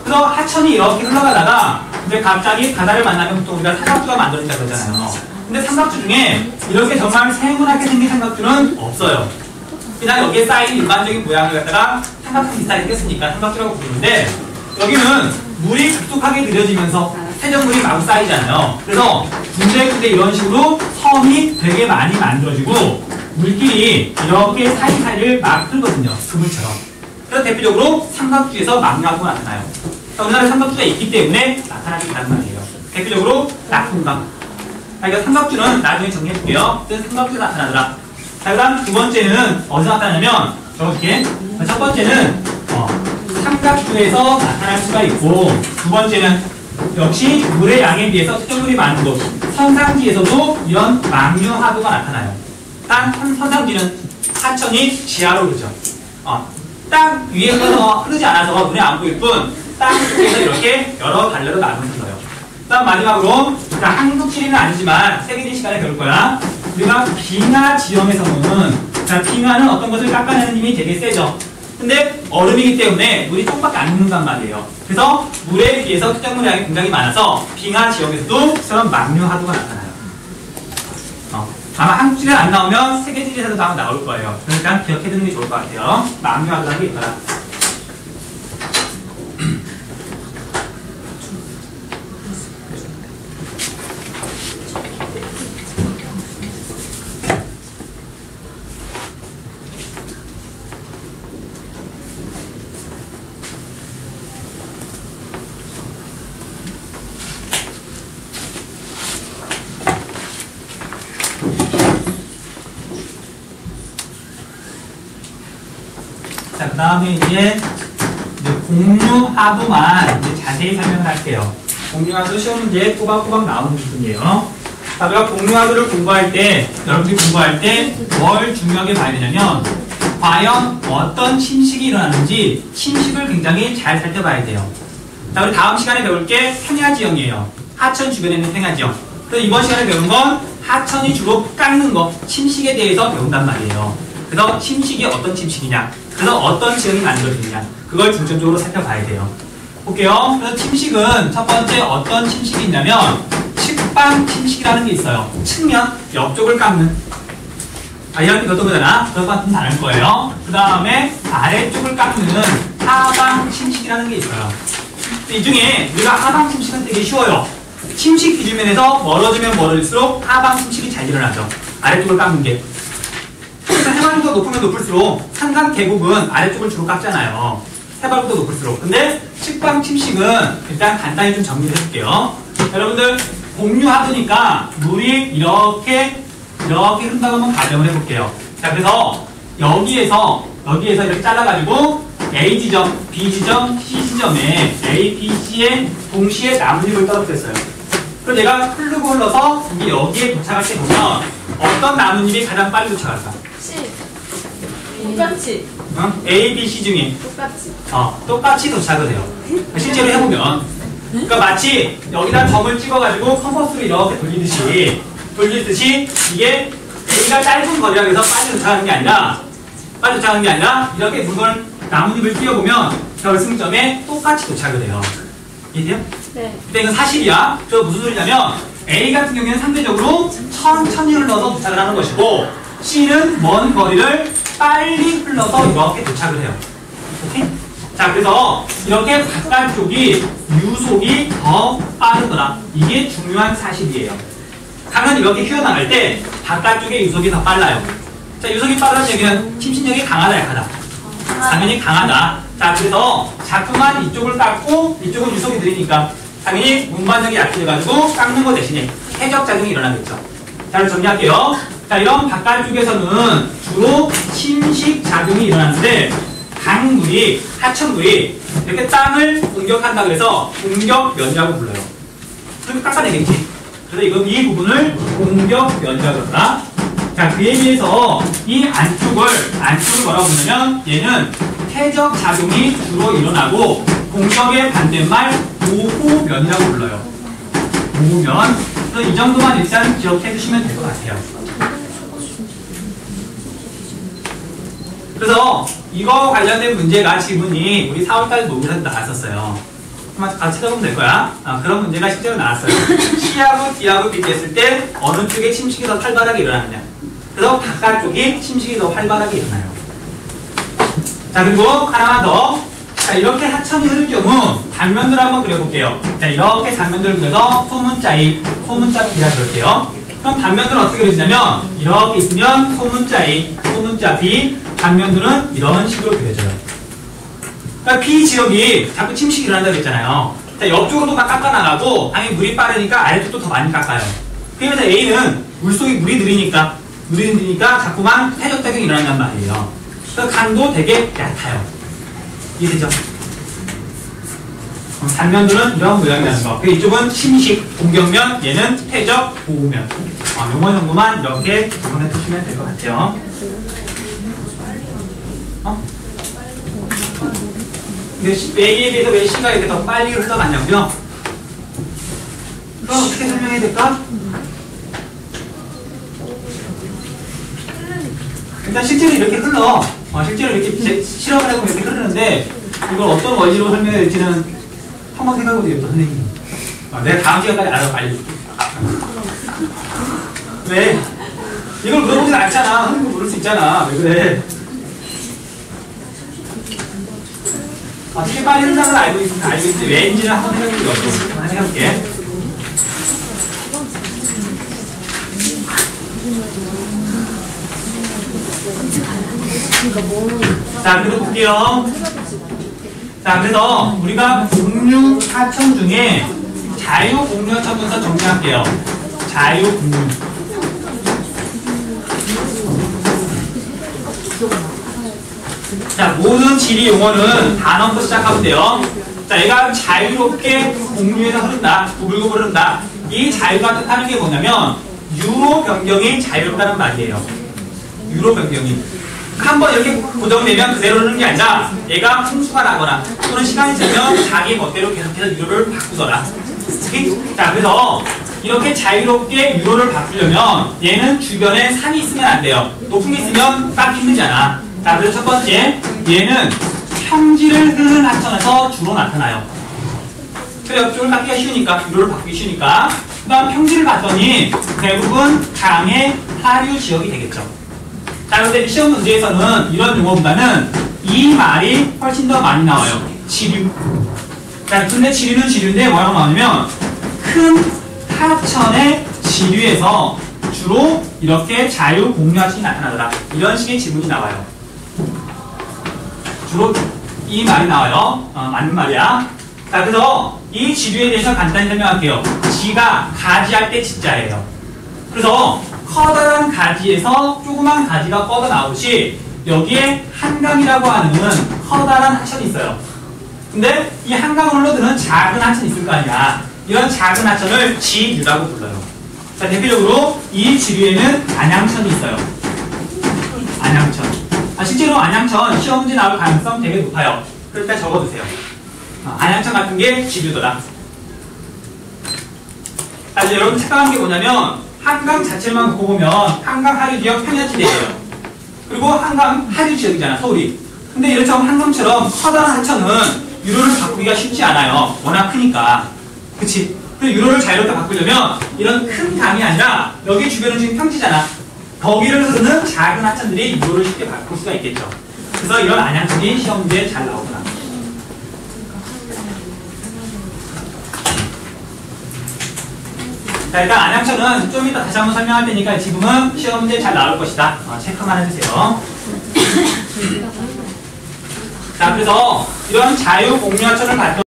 그래서 하천이 이렇게 흘러가다가 이제 갑자기 바다를 만나면 보통 우리가 삼각주가 만들어진다 그러잖아요. 근데 삼각주 중에 이렇게 정말 세모나게 생긴 삼각주는 없어요. 그냥 여기에 쌓인 일반적인 모양을 갖다가 삼각형 비슷하게 생겼으니까 삼각주라고 부르는데, 여기는 물이 급속하게 느려지면서 세정물이 마구 쌓이잖아요. 그래서 군데군데 이런 식으로 섬이 되게 많이 만들어지고 물길이 이렇게 사이사이를 막 흐르거든요. 그물처럼. 그래서 대표적으로 삼각주에서 망류하고가 나타나요. 우리나라에 삼각주가 있기 때문에 나타나게 된다는 말이에요. 대표적으로 낙동강. 그러니까 삼각주는 나중에 정리해볼게요. 삼각주가 나타나더라. 자, 그 다음 두 번째는 어디서 나타나냐면 저렇게. 첫 번째는 삼각주에서 나타날 수가 있고, 두 번째는 역시 물의 양에 비해서 수정물이 많은 곳, 선상지에서도 이런 망류하도가 나타나요. 단 선상지는 하천이 지하로 흐르죠. 땅 위에 흐르지 않아서 눈에 안 보일 뿐, 땅 속에서 이렇게 여러 갈래로 나눠져요. 그 다음 마지막으로, 한국지리는 아니지만 세계지 시간에 배울 거야. 우리가 빙하 지형에서는, 빙하는 어떤 것을 깎아내는 힘이 되게 세죠. 근데 얼음이기 때문에 물이 조금밖에 안 녹는단 말이에요. 그래서 물에 비해서 특정물 양이 굉장히 많아서 빙하 지역에서도 저런 망류하도가 나타나요. 아마 한국지리에 안 나오면 세계지리에서도 아마 나올 거예요. 그러니까 기억해두는 게 좋을 것 같아요. 망류하도라는 게 있더라. 자, 그 다음에 이제 공류하도만 이제 자세히 설명을 할게요. 공류하도 시험 문제에 꼬박꼬박 나오는 부분이에요. 자, 우리가 공류하도를 공부할 때, 여러분들이 공부할 때 뭘 중요하게 봐야 되냐면, 과연 어떤 침식이 일어나는지 침식을 굉장히 잘 살펴봐야 돼요. 자, 우리 다음 시간에 배울 게 평야지형이에요. 하천 주변에 있는 평야지형. 그래서 이번 시간에 배운 건 하천이 주로 깎는 거, 침식에 대해서 배운단 말이에요. 그래서 침식이 어떤 침식이냐, 그래서 어떤 지형이 만들어지느냐, 그걸 중점적으로 살펴봐야 돼요. 볼게요. 그래서 침식은 첫 번째 어떤 침식이 있냐면 측방 침식이라는 게 있어요. 측면, 옆쪽을 깎는. 이렇게 어떤 거잖아. 그것과 다를 거예요. 그 다음에 아래쪽을 깎는 하방 침식이라는 게 있어요. 이 중에 우리가 하방 침식은 되게 쉬워요. 침식 기준면에서 멀어지면 멀어질수록 하방 침식이 잘 일어나죠. 아래쪽을 깎는 게. 해발보다 높으면 높을수록 산간 계곡은 아래쪽을 주로 깎잖아요. 해발보다 높을수록. 근데 측방 침식은 일단 간단히 좀 정리를 해볼게요. 여러분들 공류하도니까 물이 이렇게 흐른다고 한번 가정을 해볼게요. 자, 그래서 여기에서 이렇게 잘라가지고 A 지점, B 지점, C 지점에 A, B, C에 동시에 나뭇잎을 떨어뜨렸어요. 그럼 얘가 흐르고 흘러서 여기에 도착할 때 보면 어떤 나뭇잎이 가장 빨리 도착할까? C. 똑같이. A, B, C 중에 똑같이. 똑같이 도착을 해요. 실제로 해보면. 그러니까 마치 여기다 점을 찍어가지고 컴퍼스로 이렇게 돌리듯이 이게 A가 짧은 거리라고 해서 빨리 도착하는 게 아니라 이렇게 물건을 나뭇잎을 띄워보면 결승점에 똑같이 도착을 해요. 이해돼요? 네. 근데 이건 사실이야. 저 무슨 소리냐면 A 같은 경우에는 상대적으로 천천히 흘러서 도착을 하는 것이고 C는 먼 거리를 빨리 흘러서 이렇게 도착을 해요. 오케이? 자, 그래서 이렇게 바깥쪽이 유속이 더 빠르더라. 이게 중요한 사실이에요. 강은 이렇게 휘어나갈 때 바깥쪽의 유속이 더 빨라요. 자, 유속이 빠르다는 얘기는 침식력이 강하다, 약하다? 당연히 강하다. 자, 그래서 자꾸만 이쪽을 깎고 이쪽은 유속이 느리니까 당연히 운반력이 약해져가지고 깎는 거 대신에 해적작용이 일어나겠죠. 자, 그럼 정리할게요. 자, 이런 바깥쪽에서는 주로 침식작용이 일어나는데 강물이, 하천물이 이렇게 땅을 공격한다 그래서 공격면이라고 불러요. 그럼 깎아내겠지. 그래서 이 부분을 공격면이라고 그러나. 자, 그에 비해서 이 안쪽을 뭐라고 부르냐면 얘는 퇴적작용이 주로 일어나고 공격의 반대말 보호면이라고 불러요. 보호면. 그래서 이 정도만 일단 기억해 주시면 될 것 같아요. 그래서 이거 관련된 문제가 지문이 우리 4월달 모의고사에서 나왔었어요. 한번 같이 찾아보면 될 거야. 그런 문제가 실제로 나왔어요. C하고 D하고 비교했을 때 어느 쪽에 침식이 더 활발하게 일어나느냐. 그래서 바깥쪽이 침식이 더 활발하게 일어나요. 자, 그리고 하나만 더. 자, 이렇게 하천이 흐를 경우 단면들 한번 그려볼게요. 자, 이렇게 단면들을 그려서 소문자 A, 소문자 B라 그럴게요. 그럼 단면들은 어떻게 그려지냐면 이렇게 있으면 소문자 A, 소문자 B, 단면들은 이런 식으로 그려져요. 그러니까 B 지역이 자꾸 침식이 일어난다고 했잖아요. 자, 옆쪽으로도 막 깎아나가고 당연히 물이 빠르니까 아래쪽도 더 많이 깎아요. 그러면서 A는 물속에 물이 느리니까 자꾸만 해적작용이 일어난단 말이에요. 그래서 강도 되게 얕아요. 이해되죠? 단면들은 이런 모양이라는 거. 이쪽은 침식, 공격면, 얘는 퇴적, 보호면. 요거 정도만 이렇게 보내주시면 될 것 같아요. 근데 A에 비해서 왜 C가 이렇게 더 빨리 흘러갔냐고요? 그럼 어떻게 설명해야 될까? 일단 실제로 이렇게 흘러. 실제로 이렇게 실험을 해보면 이렇게 흐르는데 이걸 어떤 원리로 설명해야 될지는 한번 생각해보세요, 선생님. 내가 다음 시간까지 알아서 알려줄게. 왜? 이걸 물어보진 않잖아. 선생님 모를 수 있잖아. 왜 그래? 어떻게 빨리 흐르는 걸 알겠는데 왠지는 한번 생각해보기 어려워. 한번 생각해볼게. 자, 그래서 볼게요. 자, 그래서 우리가 공유 하천 중에 자유 공유 하천부터 정리할게요. 자유 공유. 자, 모든 지리 용어는 단어부터 시작하면 돼요. 자, 얘가 자유롭게 공유해서 흐른다. 구불구불 흐른다. 이 자유가 뜻하는 게 뭐냐면 유로 변경이 자유롭다는 말이에요. 유로 변경이. 한번 이렇게 고정되면 그대로 흐르는 게 아니라 얘가 풍수가 나거나 또는 시간이 지나면 자기 멋대로 계속해서 유로를 바꾸더라. 자, 그래서 이렇게 자유롭게 유로를 바꾸려면 얘는 주변에 산이 있으면 안 돼요. 높은 게 있으면 딱 힘들잖아. 자, 그래서 첫 번째, 얘는 평지를 흐르는 하천에서 주로 나타나요. 그래, 옆쪽을 바꾸기가 쉬우니까, 유로를 바꾸기 쉬우니까. 그 다음 평지를 봤더니 대부분 강의 하류 지역이 되겠죠. 자, 그런데 시험 문제에서는 이런 용어보다는 이 말이 훨씬 더 많이 나와요. 지류. 자, 근데 지류는 지류인데 뭐라고 나오냐면 큰 하천의 지류에서 주로 이렇게 자유 공유하천이 나타나더라. 이런 식의 지문이 나와요. 주로 이 말이 나와요. 맞는 말이야. 자, 그래서 이 지류에 대해서 간단히 설명할게요. 지가 가지할 때 지자예요. 그래서 커다란 가지에서 조그만 가지가 뻗어 나오듯이 여기에 한강이라고 하는 커다란 하천이 있어요. 근데 이 한강을 흘러드는 작은 하천이 있을 거 아니야. 이런 작은 하천을 지류라고 불러요. 자, 대표적으로 이 지류에는 안양천이 있어요. 안양천. 실제로 안양천 시험 문제 나올 가능성 되게 높아요. 그러니까 적어두세요. 안양천 같은 게 지류더라. 자, 이제 여러분 착각한 게 뭐냐면 한강 자체만 놓고 보면 한강 하류 지역 평야지대예요. 그리고 한강 하류 지역이잖아, 서울이. 근데 이렇처럼 한강처럼 커다란 하천은 유로를 바꾸기가 쉽지 않아요. 워낙 크니까. 그치? 그래서 유로를 자유롭게 바꾸려면 이런 큰 강이 아니라 여기 주변은 지금 평지잖아. 거기를 흐르는 작은 하천들이 유로를 쉽게 바꿀 수가 있겠죠. 그래서 이런 안양천이 시험 문제에 잘 나오구나. 자, 일단 안양천은 좀 이따 다시 한번 설명할 테니까 지금은 시험 문제 잘 나올 것이다. 체크만 해주세요. 자, 그래서 이런 자유 공유하천을 봤던